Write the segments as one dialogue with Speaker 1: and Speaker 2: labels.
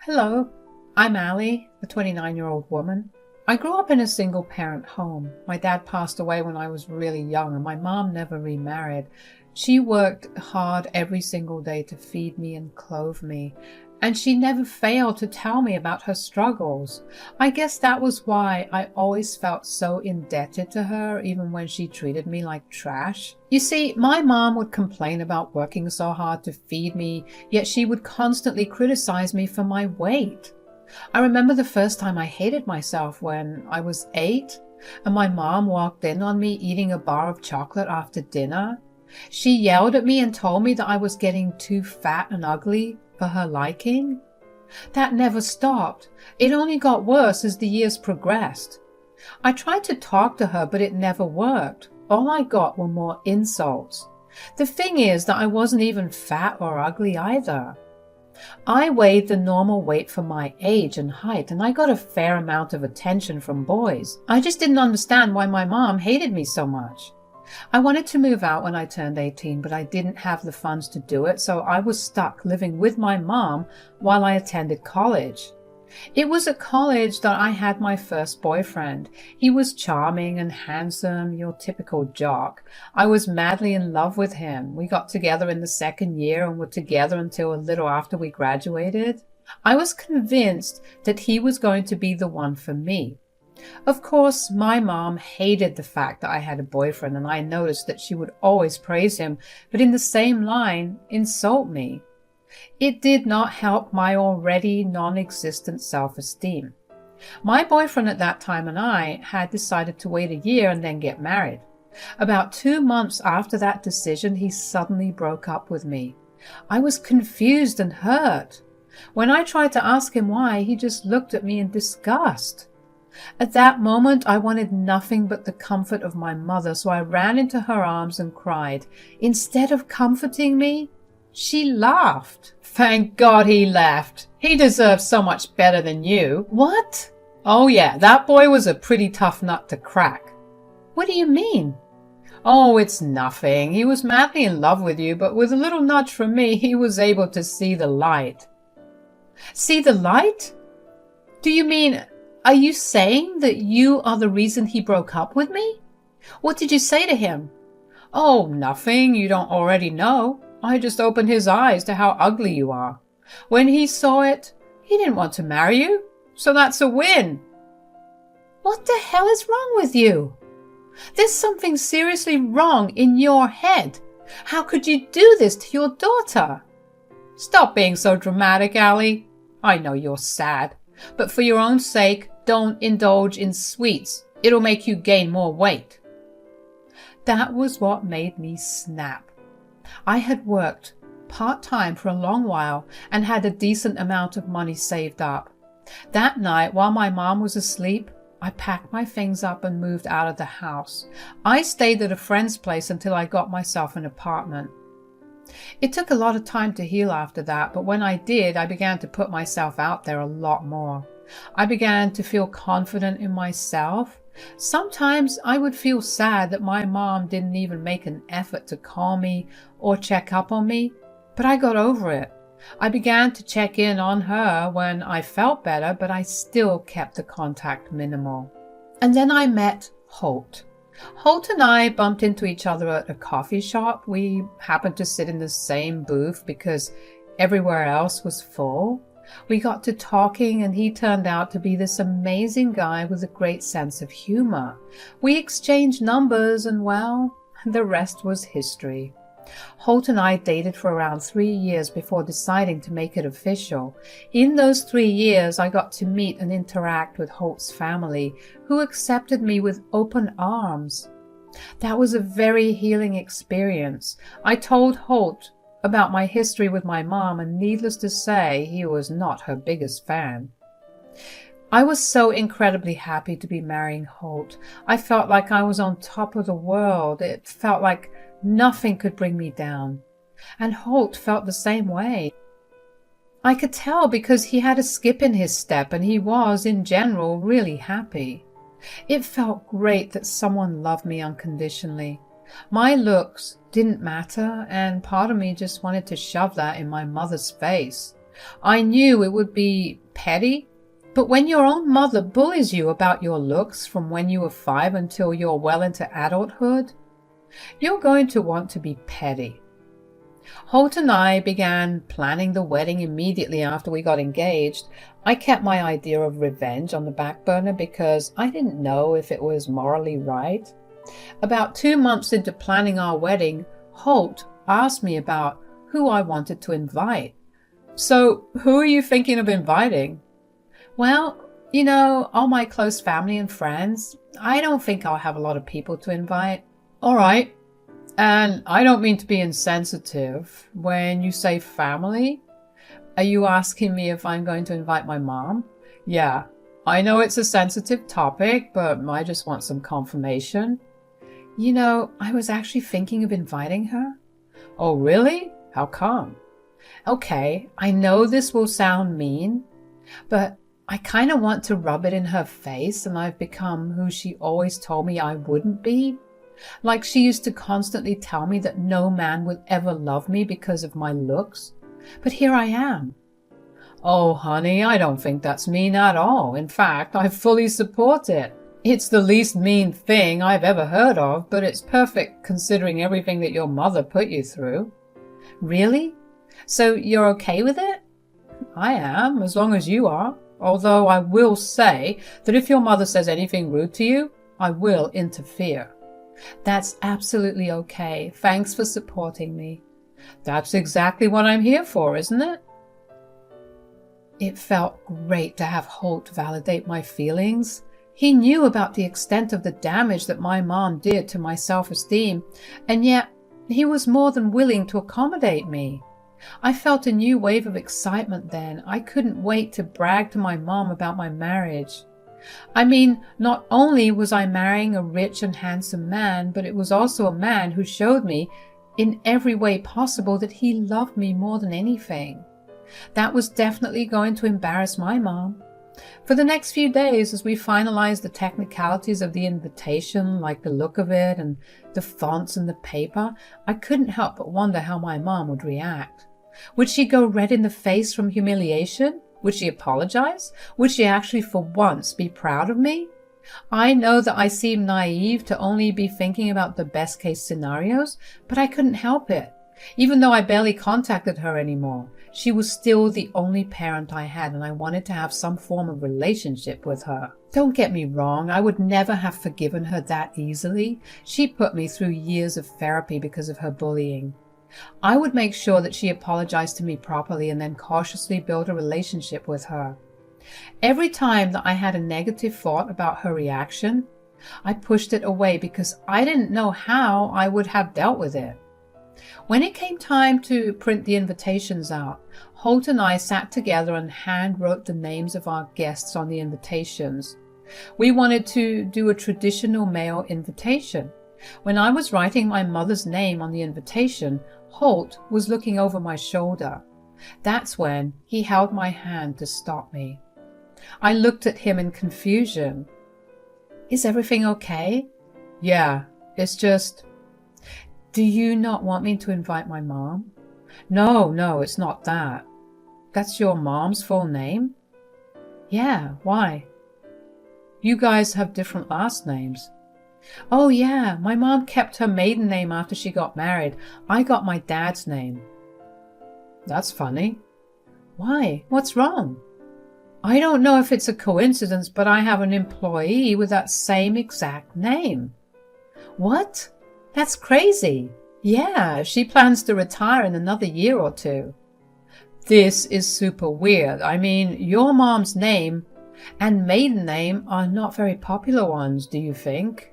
Speaker 1: Hello, I'm Allie, a 29-year-old woman. I grew up in a single-parent home. My dad passed away when I was really young, and my mom never remarried. She worked hard every single day to feed me and clothe me, and she never failed to tell me about her struggles. I guess that was why I always felt so indebted to her, even when she treated me like trash. You see, my mom would complain about working so hard to feed me, yet she would constantly criticize me for my weight. I remember the first time I hated myself when I was 8, and my mom walked in on me eating a bar of chocolate after dinner. She yelled at me and told me that I was getting too fat and ugly for her liking. That never stopped. It only got worse as the years progressed. I tried to talk to her, but it never worked. All I got were more insults. The thing is that I wasn't even fat or ugly either. I weighed the normal weight for my age and height, and I got a fair amount of attention from boys. I just didn't understand why my mom hated me so much. I wanted to move out when I turned 18, but I didn't have the funds to do it, so I was stuck living with my mom while I attended college. It was at college that I had my first boyfriend. He was charming and handsome, your typical jock. I was madly in love with him. We got together in the second year and were together until a little after we graduated. I was convinced that he was going to be the one for me. Of course, my mom hated the fact that I had a boyfriend, and I noticed that she would always praise him, but in the same line, insult me. It did not help my already non-existent self-esteem. My boyfriend at that time and I had decided to wait a year and then get married. About 2 months after that decision, he suddenly broke up with me. I was confused and hurt. When I tried to ask him why, he just looked at me in disgust. At that moment, I wanted nothing but the comfort of my mother, so I ran into her arms and cried. Instead of comforting me, she laughed. Thank God he left. He deserves so much better than you. What? Oh yeah, that boy was a pretty tough nut to crack. What do you mean? Oh, it's nothing. He was madly in love with you, but with a little nudge from me, he was able to see the light. See the light? Do you mean, are you saying that you are the reason he broke up with me? What did you say to him? Oh, nothing you don't already know. I just opened his eyes to how ugly you are. When he saw it, he didn't want to marry you, so that's a win. What the hell is wrong with you? There's something seriously wrong in your head. How could you do this to your daughter? Stop being so dramatic, Allie. I know you're sad, but for your own sake, don't indulge in sweets. It'll make you gain more weight. That was what made me snap. I had worked part-time for a long while and had a decent amount of money saved up. That night, while my mom was asleep, I packed my things up and moved out of the house. I stayed at a friend's place until I got myself an apartment. It took a lot of time to heal after that, but when I did, I began to put myself out there a lot more. I began to feel confident in myself. Sometimes I would feel sad that my mom didn't even make an effort to call me or check up on me, but I got over it. I began to check in on her when I felt better, but I still kept the contact minimal. And then I met Holt. Holt and I bumped into each other at a coffee shop. We happened to sit in the same booth because everywhere else was full. We got to talking, and he turned out to be this amazing guy with a great sense of humor. We exchanged numbers, and well, the rest was history. Holt and I dated for around 3 years before deciding to make it official. In those 3 years, I got to meet and interact with Holt's family, who accepted me with open arms. That was a very healing experience. I told Holt about my history with my mom, and needless to say, he was not her biggest fan. I was so incredibly happy to be marrying Holt. I felt like I was on top of the world. It felt like nothing could bring me down. And Holt felt the same way. I could tell because he had a skip in his step, and he was, in general, really happy. It felt great that someone loved me unconditionally. My looks didn't matter, and part of me just wanted to shove that in my mother's face. I knew it would be petty, but when your own mother bullies you about your looks from when you were 5 until you're well into adulthood, you're going to want to be petty. Holt and I began planning the wedding immediately after we got engaged. I kept my idea of revenge on the back burner because I didn't know if it was morally right. About 2 months into planning our wedding, Holt asked me about who I wanted to invite. "So, who are you thinking of inviting?" "Well, all my close family and friends. I don't think I'll have a lot of people to invite." "All right. And I don't mean to be insensitive. When you say family, are you asking me if I'm going to invite my mom?" "Yeah, I know it's a sensitive topic, but I just want some confirmation." I was actually thinking of inviting her." "Oh, really? How come?" "Okay, I know this will sound mean, but I kind of want to rub it in her face, and I've become who she always told me I wouldn't be. Like she used to constantly tell me that no man would ever love me because of my looks. But here I am." "Oh, honey, I don't think that's mean at all. In fact, I fully support it. It's the least mean thing I've ever heard of, but it's perfect considering everything that your mother put you through." "Really? So you're okay with it?" "I am, as long as you are. Although I will say that if your mother says anything rude to you, I will interfere." "That's absolutely okay. Thanks for supporting me." "That's exactly what I'm here for, isn't it?" It felt great to have Holt validate my feelings. He knew about the extent of the damage that my mom did to my self-esteem, and yet he was more than willing to accommodate me. I felt a new wave of excitement then. I couldn't wait to brag to my mom about my marriage. I mean, not only was I marrying a rich and handsome man, but it was also a man who showed me in every way possible that he loved me more than anything. That was definitely going to embarrass my mom. For the next few days, as we finalized the technicalities of the invitation, like the look of it and the fonts and the paper, I couldn't help but wonder how my mom would react. Would she go red in the face from humiliation? Would she apologize? Would she actually for once be proud of me? I know that I seem naive to only be thinking about the best case scenarios, but I couldn't help it. Even though I barely contacted her anymore, she was still the only parent I had, and I wanted to have some form of relationship with her. Don't get me wrong, I would never have forgiven her that easily. She put me through years of therapy because of her bullying. I would make sure that she apologized to me properly and then cautiously build a relationship with her. Every time that I had a negative thought about her reaction, I pushed it away because I didn't know how I would have dealt with it. When it came time to print the invitations out, Holt and I sat together and hand-wrote the names of our guests on the invitations. We wanted to do a traditional male invitation. When I was writing my mother's name on the invitation, Holt was looking over my shoulder. That's when he held my hand to stop me. I looked at him in confusion. "Is everything okay?" "Yeah, it's just..." "Do you not want me to invite my mom?" No, it's not that." "That's your mom's full name?" "Yeah, why?" "You guys have different last names." "Oh yeah, my mom kept her maiden name after she got married. I got my dad's name." "That's funny." "Why? What's wrong?" "I don't know if it's a coincidence, but I have an employee with that same exact name." "What? That's crazy." "Yeah, she plans to retire in another year or two." "This is super weird. I mean, your mom's name and maiden name are not very popular ones, do you think?"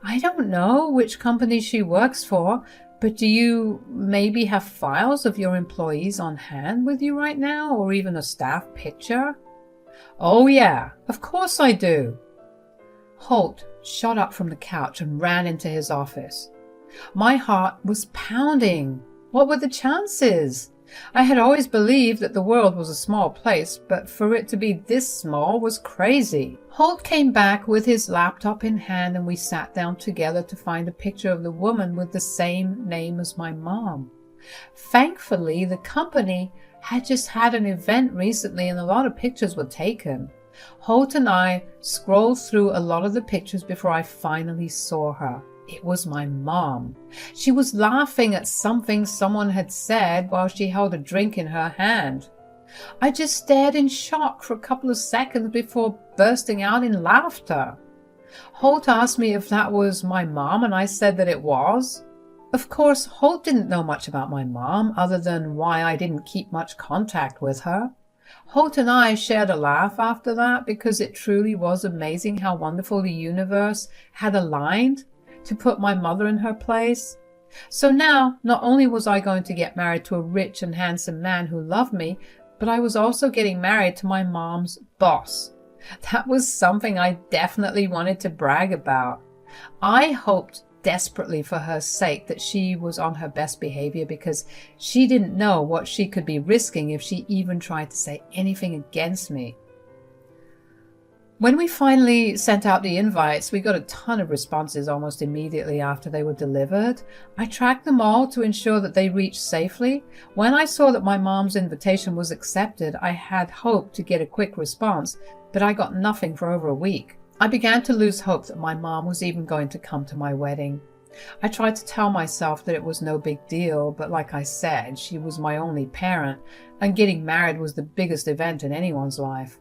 Speaker 1: "I don't know which company she works for, but do you maybe have files of your employees on hand with you right now, or even a staff picture?" "Oh yeah, of course I do." Holt shot up from the couch and ran into his office. My heart was pounding. What were the chances? I had always believed that the world was a small place, but for it to be this small was crazy. Holt came back with his laptop in hand, and we sat down together to find a picture of the woman with the same name as my mom. Thankfully, the company had just had an event recently and a lot of pictures were taken. Holt and I scrolled through a lot of the pictures before I finally saw her. It was my mom. She was laughing at something someone had said while she held a drink in her hand. I just stared in shock for a couple of seconds before bursting out in laughter. Holt asked me if that was my mom, and I said that it was. Of course, Holt didn't know much about my mom, other than why I didn't keep much contact with her. Holt and I shared a laugh after that because it truly was amazing how wonderful the universe had aligned to put my mother in her place. So now, not only was I going to get married to a rich and handsome man who loved me, but I was also getting married to my mom's boss. That was something I definitely wanted to brag about. I hoped desperately for her sake that she was on her best behavior because she didn't know what she could be risking if she even tried to say anything against me. When we finally sent out the invites, we got a ton of responses almost immediately after they were delivered. I tracked them all to ensure that they reached safely. When I saw that my mom's invitation was accepted, I had hoped to get a quick response, but I got nothing for over a week. I began to lose hope that my mom was even going to come to my wedding. I tried to tell myself that it was no big deal, but like I said, she was my only parent, and getting married was the biggest event in anyone's life.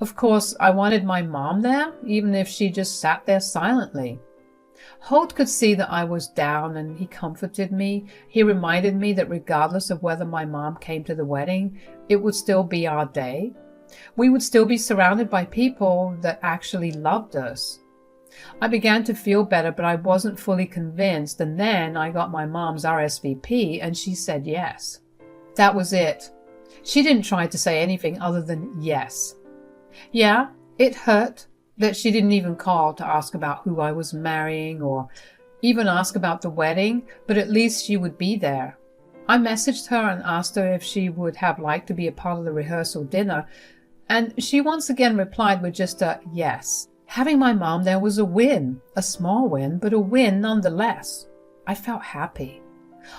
Speaker 1: Of course, I wanted my mom there, even if she just sat there silently. Holt could see that I was down, and he comforted me. He reminded me that regardless of whether my mom came to the wedding, it would still be our day. We would still be surrounded by people that actually loved us. I began to feel better, but I wasn't fully convinced, and then I got my mom's RSVP, and she said yes. That was it. She didn't try to say anything other than yes. Yeah, it hurt that she didn't even call to ask about who I was marrying or even ask about the wedding, but at least she would be there. I messaged her and asked her if she would have liked to be a part of the rehearsal dinner, and she once again replied with just a yes. Having my mom there was a win, a small win, but a win nonetheless. I felt happy.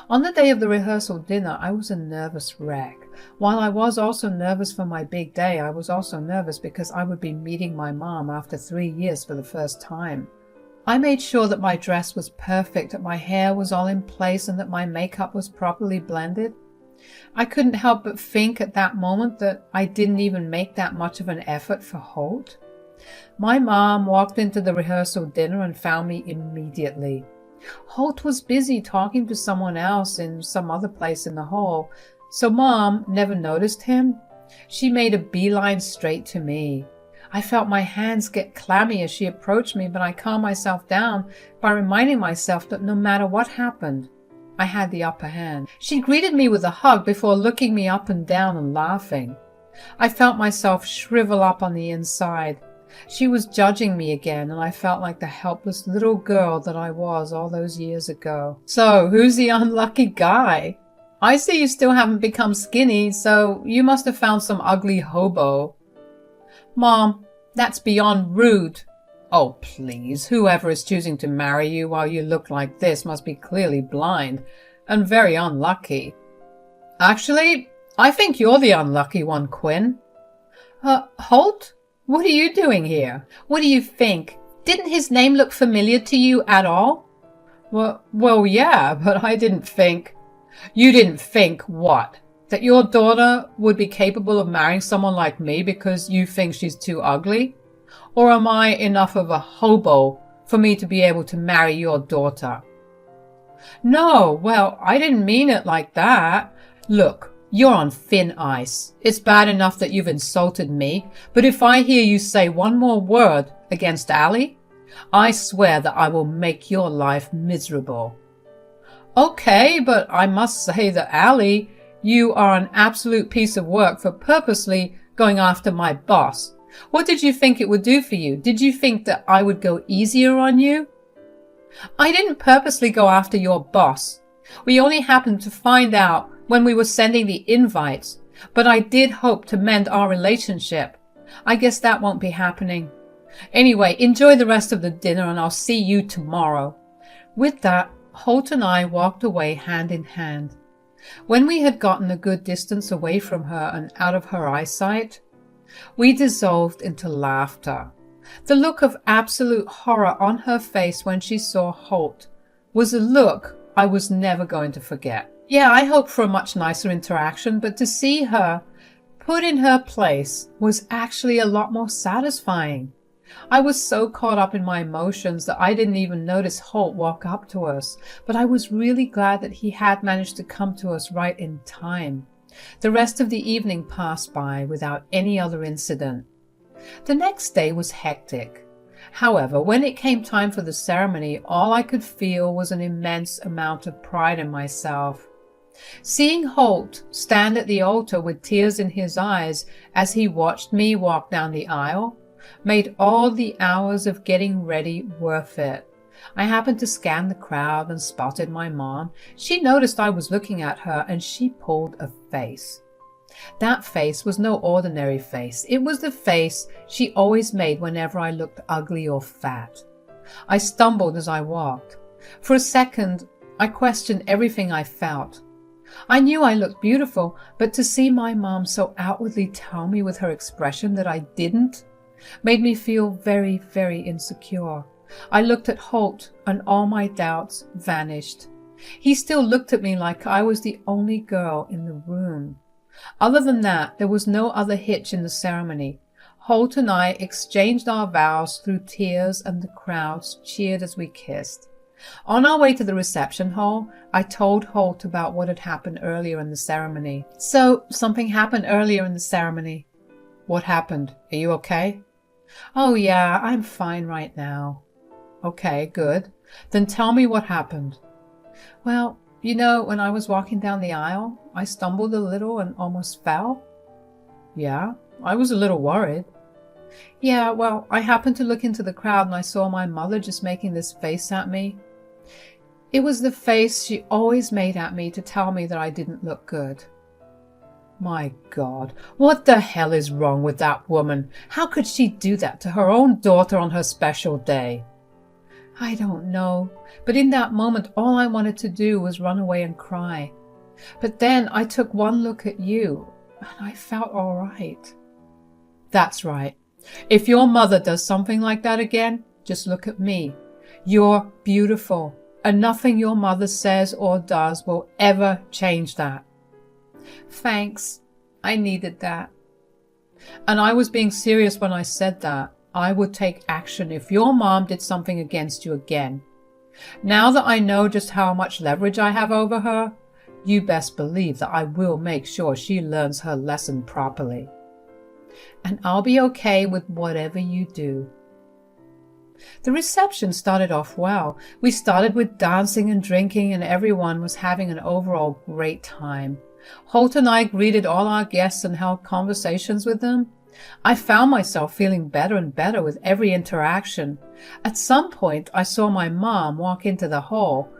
Speaker 1: On the day of the rehearsal dinner, I was a nervous wreck. While I was also nervous for my big day, I was also nervous because I would be meeting my mom after 3 years for the first time. I made sure that my dress was perfect, that my hair was all in place, and that my makeup was properly blended. I couldn't help but think at that moment that I didn't even make that much of an effort for Holt. My mom walked into the rehearsal dinner and found me immediately. Holt was busy talking to someone else in some other place in the hall, so Mom never noticed him. She made a beeline straight to me. I felt my hands get clammy as she approached me, but I calmed myself down by reminding myself that no matter what happened, I had the upper hand. She greeted me with a hug before looking me up and down and laughing. I felt myself shrivel up on the inside. She was judging me again, and I felt like the helpless little girl that I was all those years ago. So, who's the unlucky guy? I see you still haven't become skinny, so you must have found some ugly hobo. Mom, that's beyond rude. Oh, please, whoever is choosing to marry you while you look like this must be clearly blind and very unlucky. Actually, I think you're the unlucky one, Quinn. Holt? What are you doing here? What do you think? Didn't his name look familiar to you at all? Well, yeah, but I didn't think... You didn't think what? That your daughter would be capable of marrying someone like me because you think she's too ugly? Or am I enough of a hobo for me to be able to marry your daughter? No, well, I didn't mean it like that. Look, you're on thin ice. It's bad enough that you've insulted me, but if I hear you say one more word against Allie, I swear that I will make your life miserable. Okay, but I must say that Allie, you are an absolute piece of work for purposely going after my boss. What did you think it would do for you? Did you think that I would go easier on you? I didn't purposely go after your boss. We only happened to find out when we were sending the invites, but I did hope to mend our relationship. I guess that won't be happening. Anyway, enjoy the rest of the dinner and I'll see you tomorrow. With that, Holt and I walked away hand in hand. When we had gotten a good distance away from her and out of her eyesight, we dissolved into laughter. The look of absolute horror on her face when she saw Holt was a look I was never going to forget. Yeah, I hoped for a much nicer interaction, but to see her put in her place was actually a lot more satisfying. I was so caught up in my emotions that I didn't even notice Holt walk up to us, but I was really glad that he had managed to come to us right in time. The rest of the evening passed by without any other incident. The next day was hectic. However, when it came time for the ceremony, all I could feel was an immense amount of pride in myself. Seeing Holt stand at the altar with tears in his eyes as he watched me walk down the aisle made all the hours of getting ready worth it. I happened to scan the crowd and spotted my mom. She noticed I was looking at her and she pulled a face. That face was no ordinary face. It was the face she always made whenever I looked ugly or fat. I stumbled as I walked. For a second, I questioned everything I felt. I knew I looked beautiful, but to see my mom so outwardly tell me with her expression that I didn't made me feel very, very insecure. I looked at Holt and all my doubts vanished. He still looked at me like I was the only girl in the room. Other than that, there was no other hitch in the ceremony. Holt and I exchanged our vows through tears and the crowds cheered as we kissed. On our way to the reception hall, I told Holt about what had happened earlier in the ceremony. So, something happened earlier in the ceremony. What happened? Are you okay? Oh yeah, I'm fine right now. Okay, good. Then tell me what happened. Well, you know, when I was walking down the aisle, I stumbled a little and almost fell. Yeah, I was a little worried. Yeah, well, I happened to look into the crowd and I saw my mother just making this face at me. It was the face she always made at me to tell me that I didn't look good. My God, what the hell is wrong with that woman? How could she do that to her own daughter on her special day? I don't know, but in that moment all I wanted to do was run away and cry. But then I took one look at you and I felt all right. That's right. If your mother does something like that again, just look at me. You're beautiful, and nothing your mother says or does will ever change that. Thanks. I needed that. And I was being serious when I said that. I would take action if your mom did something against you again. Now that I know just how much leverage I have over her, you best believe that I will make sure she learns her lesson properly. And I'll be okay with whatever you do. The reception started off well. We started with dancing and drinking, and everyone was having an overall great time. Holt and I greeted all our guests and held conversations with them. I found myself feeling better and better with every interaction. At some point, I saw my mom walk into the hall,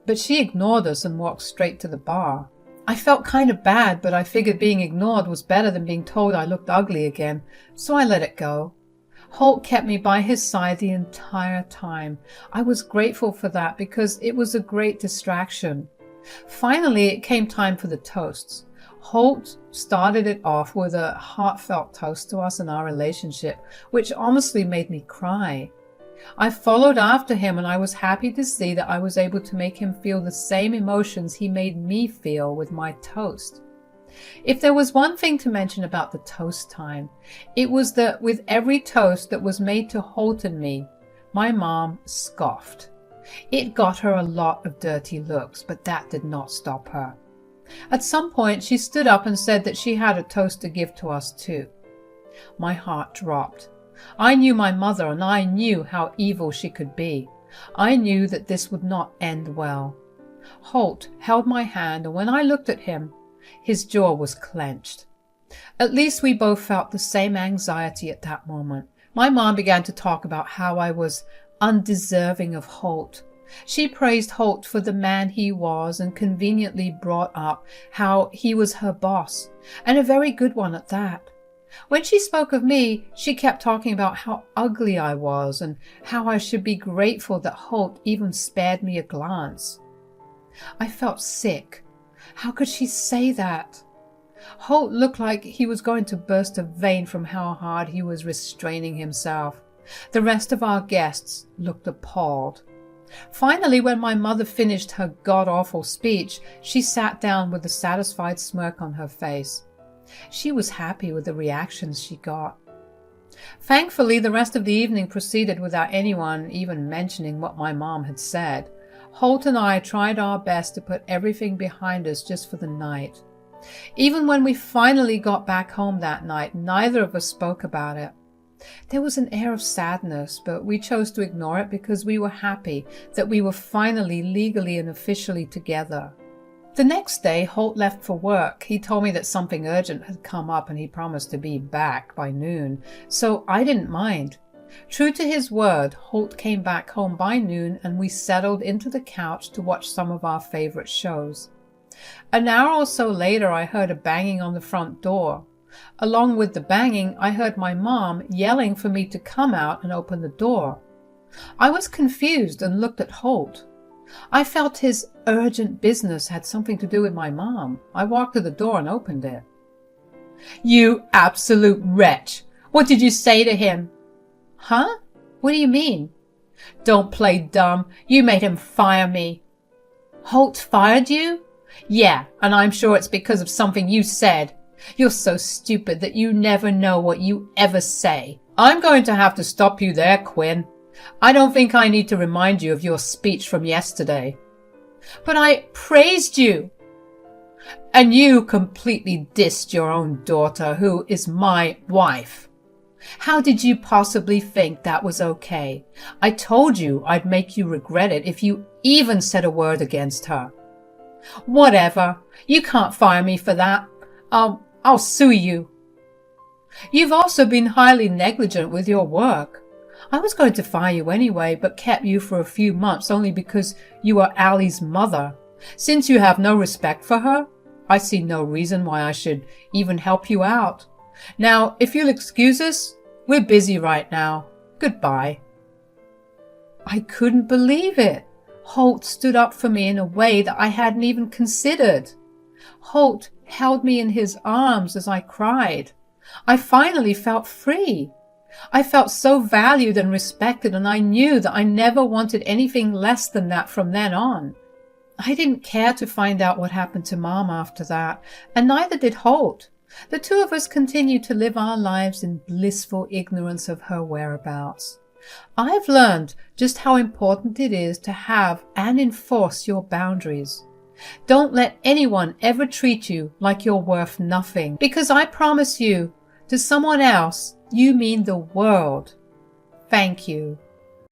Speaker 1: but she ignored us and walked straight to the bar. I felt kind of bad, but I figured being ignored was better than being told I looked ugly again, so I let it go. Holt kept me by his side the entire time. I was grateful for that because it was a great distraction. Finally, it came time for the toasts. Holt started it off with a heartfelt toast to us and our relationship, which honestly made me cry. I followed after him, and I was happy to see that I was able to make him feel the same emotions he made me feel with my toast. If there was one thing to mention about the toast time, it was that with every toast that was made to Holt and me, my mom scoffed. It got her a lot of dirty looks, but that did not stop her. At some point, she stood up and said that she had a toast to give to us too. My heart dropped. I knew my mother, and I knew how evil she could be. I knew that this would not end well. Holt held my hand, and when I looked at him, his jaw was clenched. At least we both felt the same anxiety at that moment. My mom began to talk about how I was undeserving of Holt. She praised Holt for the man he was and conveniently brought up how he was her boss, and a very good one at that. When she spoke of me, she kept talking about how ugly I was and how I should be grateful that Holt even spared me a glance. I felt sick. How could she say that? Holt looked like he was going to burst a vein from how hard he was restraining himself. The rest of our guests looked appalled. Finally, when my mother finished her god-awful speech, she sat down with a satisfied smirk on her face. She was happy with the reactions she got. Thankfully, the rest of the evening proceeded without anyone even mentioning what my mom had said. Holt and I tried our best to put everything behind us just for the night. Even when we finally got back home that night, neither of us spoke about it. There was an air of sadness, but we chose to ignore it because we were happy that we were finally legally and officially together. The next day, Holt left for work. He told me that something urgent had come up and he promised to be back by noon, so I didn't mind. True to his word, Holt came back home by noon and we settled into the couch to watch some of our favorite shows. An hour or so later, I heard a banging on the front door. Along with the banging, I heard my mom yelling for me to come out and open the door. I was confused and looked at Holt. I felt his urgent business had something to do with my mom. I walked to the door and opened it. "You absolute wretch! What did you say to him?" "Huh? What do you mean?" "Don't play dumb. You made him fire me." "Holt fired you?" "Yeah, and I'm sure it's because of something you said. You're so stupid that you never know what you ever say. I'm going to have to stop you there, Quinn. I don't think I need to remind you of your speech from yesterday." "But I praised you." "And you completely dissed your own daughter, who is my wife. How did you possibly think that was okay? I told you I'd make you regret it if you even said a word against her." "Whatever. You can't fire me for that. I'll sue you." "You've also been highly negligent with your work. I was going to fire you anyway, but kept you for a few months only because you are Allie's mother. Since you have no respect for her, I see no reason why I should even help you out. Now, if you'll excuse us, we're busy right now. Goodbye." I couldn't believe it. Holt stood up for me in a way that I hadn't even considered. Holt held me in his arms as I cried. I finally felt free. I felt so valued and respected, and I knew that I never wanted anything less than that from then on. I didn't care to find out what happened to Mom after that, and neither did Holt. The two of us continued to live our lives in blissful ignorance of her whereabouts. I've learned just how important it is to have and enforce your boundaries. Don't let anyone ever treat you like you're worth nothing, because I promise you, to someone else, you mean the world. Thank you.